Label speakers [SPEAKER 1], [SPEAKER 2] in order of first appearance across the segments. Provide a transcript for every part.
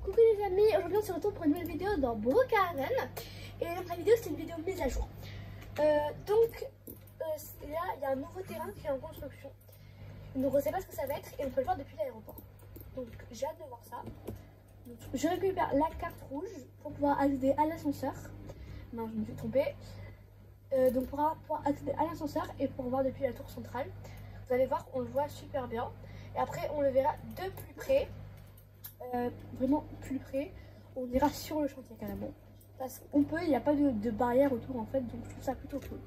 [SPEAKER 1] Coucou les amis, aujourd'hui on se retrouve pour une nouvelle vidéo dans Brookhaven. Et donc la vidéo c'est une vidéo mise à jour. Là il y a un nouveau terrain qui est en construction. Donc on ne sait pas ce que ça va être et on peut le voir depuis l'aéroport. Donc j'ai hâte de voir ça. Donc, je récupère la carte rouge pour pouvoir accéder à l'ascenseur. Non, je me suis trompée. Donc pour pouvoir accéder à l'ascenseur et pour voir depuis la tour centrale. Vous allez voir, on le voit super bien. Et après on le verra de plus près. Vraiment plus près, on ira sur le chantier carrément. Parce qu'on peut, il n'y a pas de barrière autour en fait, donc je trouve ça plutôt cool.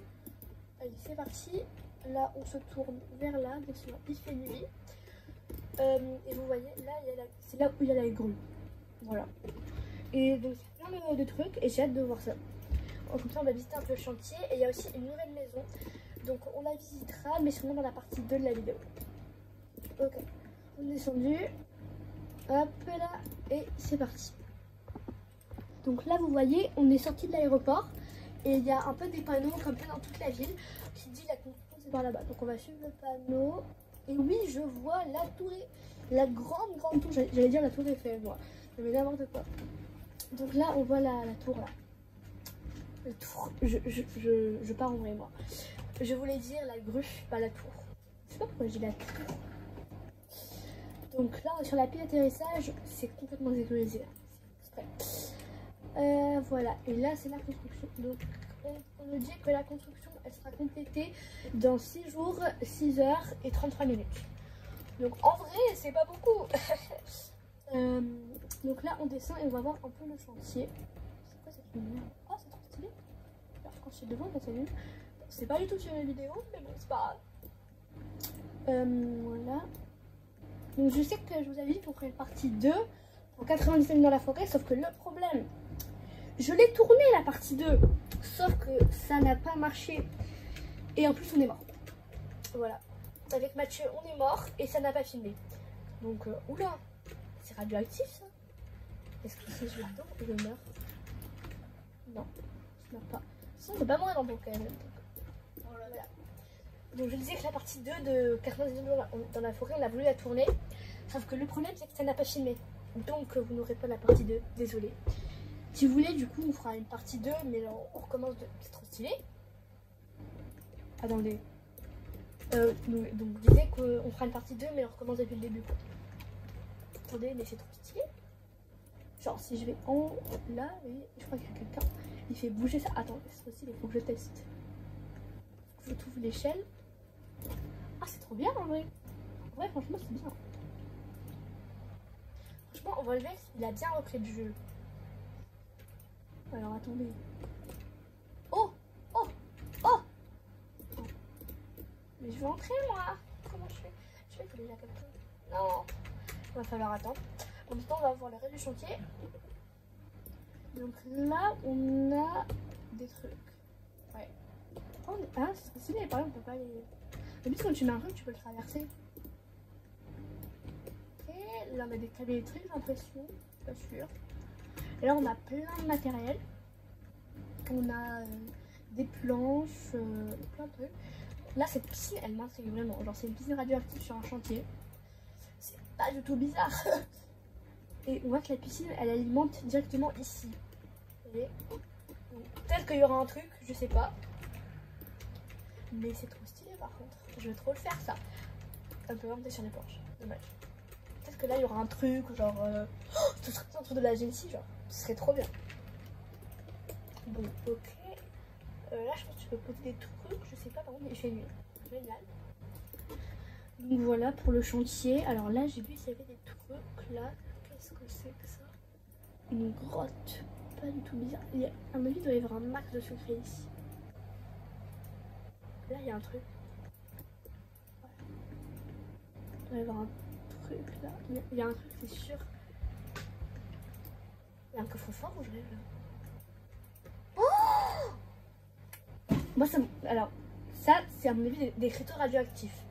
[SPEAKER 1] Allez, c'est parti. Là, on se tourne vers là, bien sûr, il fait nuit. Et vous voyez, là, c'est là où il y a la grue. Voilà. Et donc, c'est plein de trucs et j'ai hâte de voir ça. Comme ça, on va visiter un peu le chantier et il y a aussi une nouvelle maison. Donc, on la visitera, mais sûrement dans la partie 2 de la vidéo. Ok, on est descendu. Hop là, et c'est parti. Donc là vous voyez, on est sorti de l'aéroport et il y a un peu des panneaux comme ça dans toute la ville qui dit la construction c'est par là-bas. Donc on va suivre le panneau. Et oui, je vois la tour, la grande tour, j'allais dire la tour Eiffel, moi. Mais n'importe quoi. Donc là on voit la tour là. La tour, je pars en vrai moi. Je voulais dire la grue, pas la tour. Je sais pas pourquoi je dis la tour. Donc là, sur la pile d'atterrissage, c'est complètement sécurisé. Voilà, et là, c'est la construction. Donc, on nous dit que la construction, elle sera complétée dans 6 jours, 6 heures et 33 minutes. Donc, en vrai, c'est pas beaucoup. Donc là, on descend et on va voir un peu le chantier. C'est quoi cette lumière? Oh, c'est trop stylé. Alors, quand je suis devant, ça s'allume. C'est pas du tout sur les vidéos, mais bon, c'est pas grave. Voilà. Donc je sais que je vous avais dit qu'on ferait une partie 2 pour 97 minutes dans la forêt, sauf que le problème, je l'ai tourné la partie 2, sauf que ça n'a pas marché et en plus on est mort. Voilà, avec Mathieu on est mort et ça n'a pas filmé. Donc oula, c'est radioactif ça. Est-ce que si je vais dedans je meurs? Non, je meurs pas. Sinon je vais pas mourir dans le quand même. Voilà. Donc je disais que la partie 2 de 99 dans la forêt, on a voulu la tourner. Sauf que le problème c'est que ça n'a pas filmé. Donc vous n'aurez pas la partie 2, désolé. Si vous voulez, du coup on fera une partie 2, mais là, on recommence de... C'est trop stylé. Attendez. Donc je disais qu'on fera une partie 2, mais on recommence depuis le début quoi. Attendez, mais c'est trop stylé. Genre si je vais en là, oui, je crois qu'il y a quelqu'un. Il fait bouger ça. Attends, c'est trop stylé, il faut que je teste. Je trouve l'échelle. Ah, c'est trop bien en vrai. En vrai, franchement, c'est bien. Franchement, on va le voir, il a bien repris le jeu. Alors, attendez. Oh, oh, oh. Mais je veux entrer, moi. Comment je fais? Je fais que déjà quelqu'un. Non. Il va falloir attendre. En même temps, on va voir le reste du chantier. Donc là, on a des trucs. Ouais. Oh, ah, c'est stylé. Par exemple, on peut pas les... Mais quand tu mets un truc, tu peux le traverser. Et là, on a des cabinetteries, j'ai l'impression. Pas sûr. Et là, on a plein de matériel. On a des planches, plein de trucs. Là, cette piscine, elle m'intrigue vraiment. Genre, c'est une piscine radioactive sur un chantier. C'est pas du tout bizarre. Et on voit que la piscine, elle alimente directement ici. Peut-être qu'il y aura un truc, je sais pas. Mais c'est trop stylé par contre. Je veux trop le faire ça. Un peu monter sur les planches. Dommage. Peut-être que là il y aura un truc genre tout serait autour de la Genesee, genre. Ce serait trop bien. Bon, ok. Là je pense que tu peux poser des trucs. Je sais pas par contre, mais il fait nuit. Génial. Donc voilà pour le chantier. Alors là j'ai vu s'il y avait des trucs là. Qu'est-ce que c'est que ça? Une grotte. Pas du tout bizarre. Il y a, à mon avis il doit y avoir un max de secrets ici. Là il y a un truc. Il doit y avoir un truc là. Il y a un truc, c'est sûr. Il y a un coffre-fort où je rêve là. Oh, moi ça. Alors, ça c'est à mon avis des cristaux radioactifs.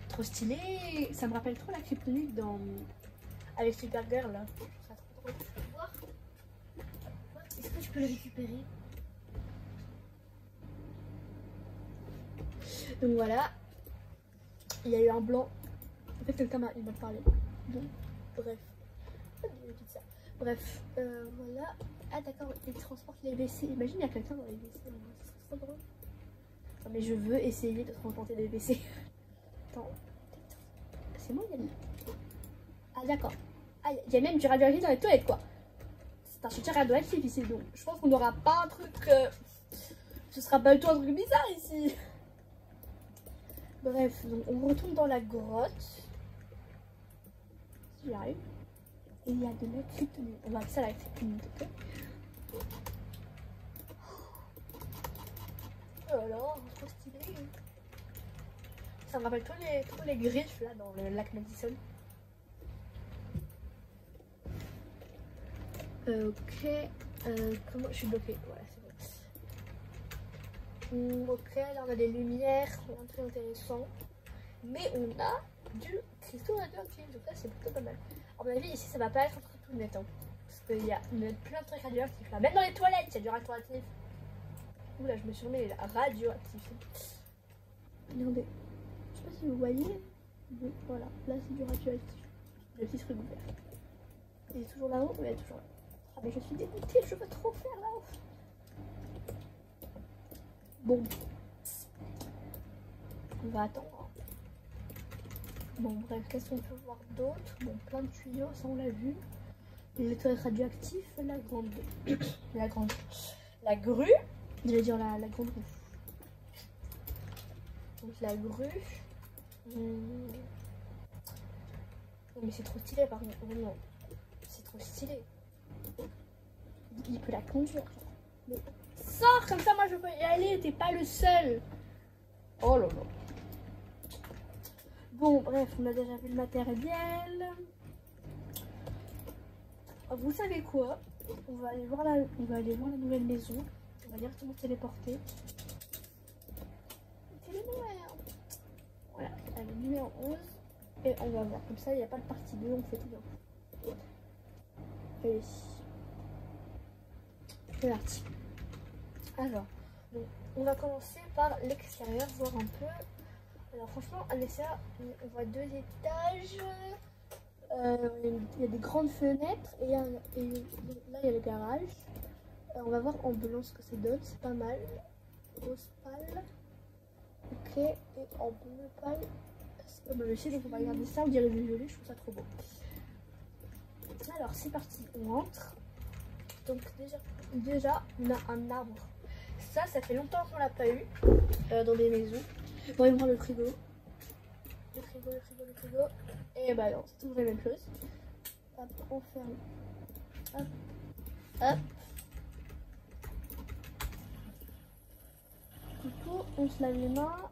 [SPEAKER 1] Trop stylé. Ça me rappelle trop la kryptonite dans. Avec Supergirl là. Ça trop drôle. Tu peux voir? Est-ce que je peux le récupérer? Donc voilà. Il y a eu un blanc. En fait, quelqu'un m'a parlé. Bon, bref. des pizzas. Bref, voilà. Ah d'accord, ils transportent les WC. Imagine, il y a quelqu'un dans les WC. C'est trop drôle. Non, mais je veux essayer de transporter les WC. Attends. C'est moi, Yann. Ah d'accord. Ah, il y a même du radioactif dans les toilettes, quoi. C'est un soutien radioactif ici, donc je pense qu'on n'aura pas un truc... Ce sera pas du tout un truc bizarre ici. Bref, donc on retourne dans la grotte. Si j'y arrive. Et il y a de la kryptonite. On va appeler ça la kryptonite, ok? Oh là là, trop stylé. Ça me rappelle tous les griffes là dans le lac Madison. Ok, comment je suis bloquée? Voilà, c'est bon. Ok, là on a des lumières, très intéressant. Mais on a du cristaux radioactif, donc ça c'est plutôt pas mal. À mon avis, ici ça va pas être un truc tout net, hein, parce qu'il y a plein de trucs radioactifs là. Même dans les toilettes, il y a du radioactif. Oula, je me suis remis là, radioactif. Regardez, je sais pas si vous voyez. Mais voilà, là c'est du radioactif. Le petit truc ouvert. Il est toujours là-haut, mais il est toujours là. Ah mais je suis dégoûtée, je veux trop faire là-haut. Bon. On va attendre. Bon bref, qu'est-ce qu'on peut voir d'autre? Bon, plein de tuyaux, ça on l'a vu. Les toilettes radioactifs, la grande... La grue. Je vais dire la grande rue. Donc la grue. Non mais c'est trop stylé par contre. Non. C'est trop stylé. Il peut la conduire. Mais sors comme ça, moi je peux y aller, t'es pas le seul. Oh là là. Bon bref, on a déjà vu le matériel. Vous savez quoi? On va aller voir la nouvelle maison. On va directement téléporter. Voilà, elle est numéro 11. Et on va voir. Comme ça, il n'y a pas de partie 2, on fait tout bien. Allez. C'est parti. Alors, donc, on va commencer par l'extérieur, voir un peu. Alors franchement, à l'extérieur, on voit 2 étages. Il y a des grandes fenêtres et là il y a le garage. On va voir en blanc ce que ça donne, c'est pas mal. Rose pâle. Ok, et en bleu pâle, c'est pas mal aussi, donc on va regarder ça, on dirait du violet, je trouve ça trop beau. Alors c'est parti, on rentre. Donc déjà on a un arbre. Ça fait longtemps qu'on l'a pas eu dans des maisons. Bon, on va voir le frigo. Le frigo. Et bah non, c'est toujours la même chose. Hop, on ferme. Hop, hop. Du coup, on se lave les mains.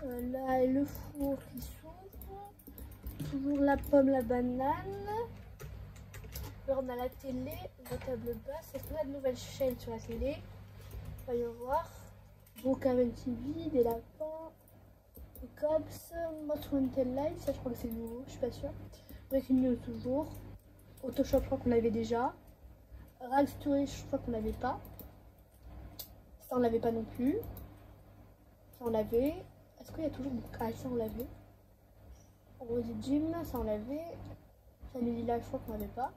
[SPEAKER 1] Là, le four qui s'ouvre. Toujours la pomme, la banane. Alors, on a la télé, la table basse. Est-ce qu'on a de nouvelles chaînes sur la télé? On va y voir. Brookhaven TV, des lapins. Les Cops, Most Wanted Light, ça je crois que c'est nouveau, je suis pas sûre. Breaking News toujours. Autoshop, je crois qu'on l'avait déjà. Rag Story, je crois qu'on l'avait pas. Ça on l'avait pas non plus. Ça on l'avait. Est-ce qu'il y a toujours... Ah ça on l'avait. Rose Gym, ça on l'avait. Family Life, je crois qu'on l'avait pas.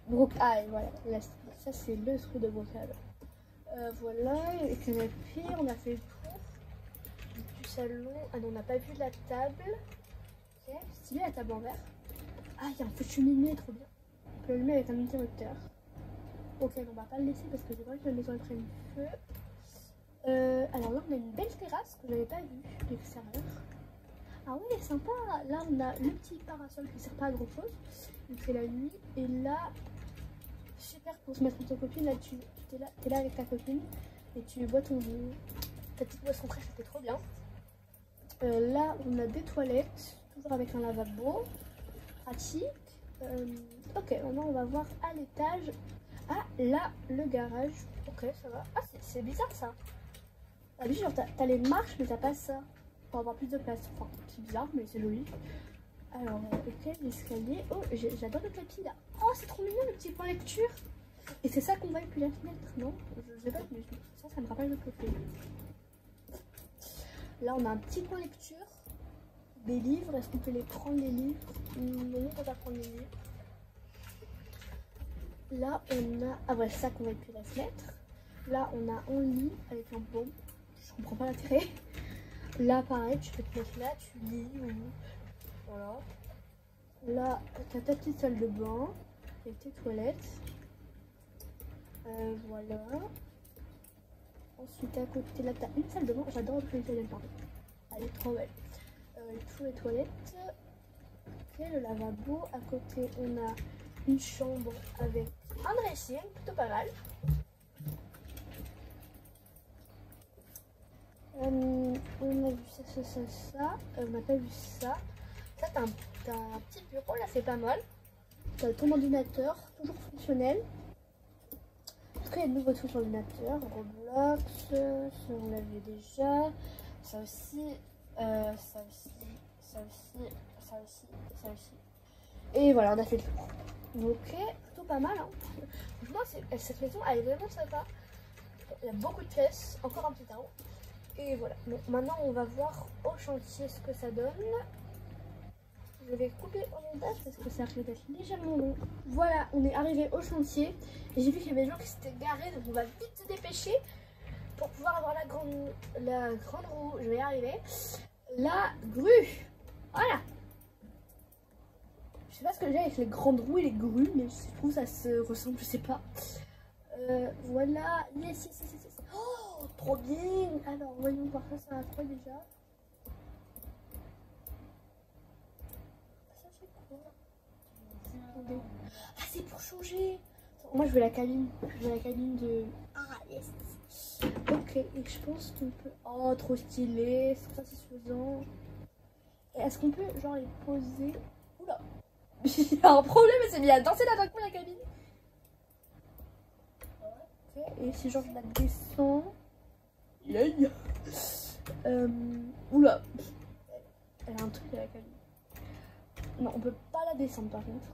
[SPEAKER 1] Brook Eye, voilà. Là, ça c'est le truc de Brook Eye. Voilà, et puis on a fait le tour du salon. Ah non, on n'a pas vu la table. Ok, stylé la table en verre. Ah, il y a un feu de cheminée, trop bien. On peut l'allumer avec un interrupteur. Ok, on va pas le laisser parce que j'ai pas envie que la maison elle prenne feu. Alors là, on a une belle terrasse que j'avais pas vue de l'extérieur. Ah ouais, sympa. Là, on a le petit parasol qui sert pas à grand chose. Il fait la nuit. Et là, super pour se mettre avec ta copine. Là, t'es là avec ta copine et tu bois ta petite boisson fraîche, c'était trop bien. Là, on a des toilettes, toujours avec un lavabo. Pratique. Ok, maintenant on va voir à l'étage. Ah, là, le garage. Ok, ça va. Ah, c'est bizarre ça. Ah oui, genre t'as les marches, mais t'as pas ça. Pour avoir plus de place. Enfin, c'est bizarre, mais c'est joli. Alors, ok, l'escalier. Oh, j'adore le tapis là. Oh, c'est trop mignon le petit point lecture. Et c'est ça qu'on voit depuis la fenêtre, non? Je sais pas, mais ça me rappelle le côté. Là, on a un petit point lecture. Des livres, est-ce qu'on peut les prendre les livres? Non, on peut pas prendre les livres. là on a... Ah ouais, ça qu'on va depuis la fenêtre. Là on a un lit avec un banc. Je comprends pas l'intérêt. Là pareil, tu peux te mettre là, tu lis ou... Voilà. Là, t'as ta petite salle de bain avec tes toilettes. Voilà. Ensuite à côté là t'as une salle de bain. J'adore les salle de bain. Elle est trop belle. Tous les toilettes. Ok, le lavabo. À côté on a une chambre avec un dressing, plutôt pas mal. On a vu ça. On n'a pas vu ça. Ça, t'as un petit bureau, là, c'est pas mal. T'as ton ordinateur, toujours fonctionnel. En tout cas, il y a de nouveaux trucs sur l'ordinateur. Roblox, ça on l'avait déjà. Ça aussi, ça aussi, ça aussi, ça aussi, ça aussi. Et voilà, on a fait le tour. Ok, plutôt pas mal. Hein. Franchement, cette maison, elle est vraiment sympa. Il y a beaucoup de pièces, encore un petit arbre. Et voilà, donc maintenant on va voir au chantier ce que ça donne. Je vais couper au montage parce que ça risque d'être légèrement long. Voilà, on est arrivé au chantier. Et j'ai vu qu'il y avait des gens qui s'étaient garés, donc on va vite se dépêcher pour pouvoir avoir la grande roue. Je vais y arriver. La grue. Voilà. Je sais pas ce que j'ai avec les grandes roues et les grues, mais je trouve que ça se ressemble, je sais pas. Voilà. Yes. Oh, trop bien. Alors, voyons voir ça, ça va quoi déjà. Ça c'est quoi? Ah, c'est pour changer. Moi, je veux la cabine. Je veux la cabine de... Ah, yes. Ok, et je pense qu'on peut... Oh, trop stylé, c'est satisfaisant. Et est-ce qu'on peut, genre, les poser... Oula. Il y a un problème, elle s'est mis à danser là d'un coup, la cabine. Ok, et si genre je la descends... Yeah. Oula. Elle a un truc à la cabine. Non, on peut pas la descendre par contre.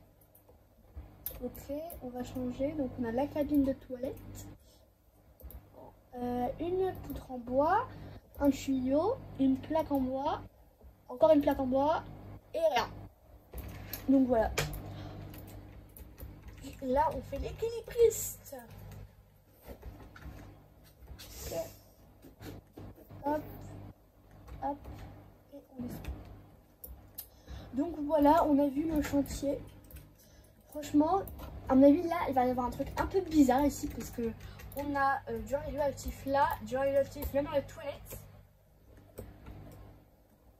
[SPEAKER 1] Ok, on va changer. Donc on a la cabine de toilette. Une poutre en bois. Un tuyau. Une plaque en bois. Encore une plaque en bois. Et rien. Donc voilà. Et là on fait l'équilibriste. Ok. Hop. Hop. Et on descend. Donc voilà, on a vu le chantier. Franchement, à mon avis, là, il va y avoir un truc un peu bizarre ici parce que on a du radioactif là, du radioactif même dans les toilettes.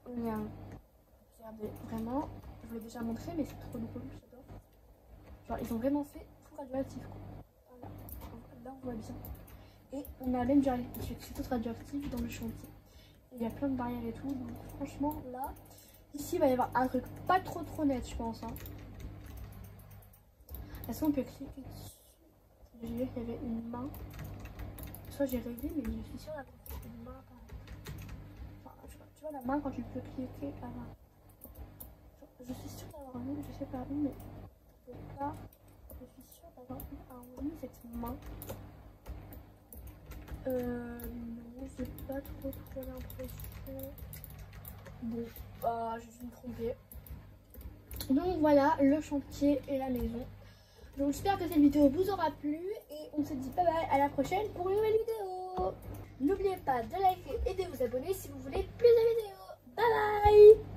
[SPEAKER 1] Regardez, vraiment, je vous l'ai déjà montré, mais c'est trop drôle, j'adore. Genre, ils ont vraiment fait tout radioactif, quoi. Voilà. Là, on voit bien. Et on a même du radioactif dans le chantier. Il y a plein de barrières et tout, donc franchement, là, ici, il va y avoir un truc pas trop net, je pense. Hein. Est-ce qu'on peut cliquer dessus? J'ai vu qu'il y avait une main. Soit j'ai rêvé, mais je suis sûre d'avoir une main. Enfin, tu vois la main quand tu peux cliquer à la... Je suis sûre d'avoir vu, je sais pas où, mais là, je suis sûre d'avoir vu cette main. Non, j'ai pas trop l'impression. Bon, je suis trompée. Donc voilà le chantier et la maison. Donc j'espère que cette vidéo vous aura plu et on se dit bye bye à la prochaine pour une nouvelle vidéo. N'oubliez pas de liker et de vous abonner si vous voulez plus de vidéos. Bye bye.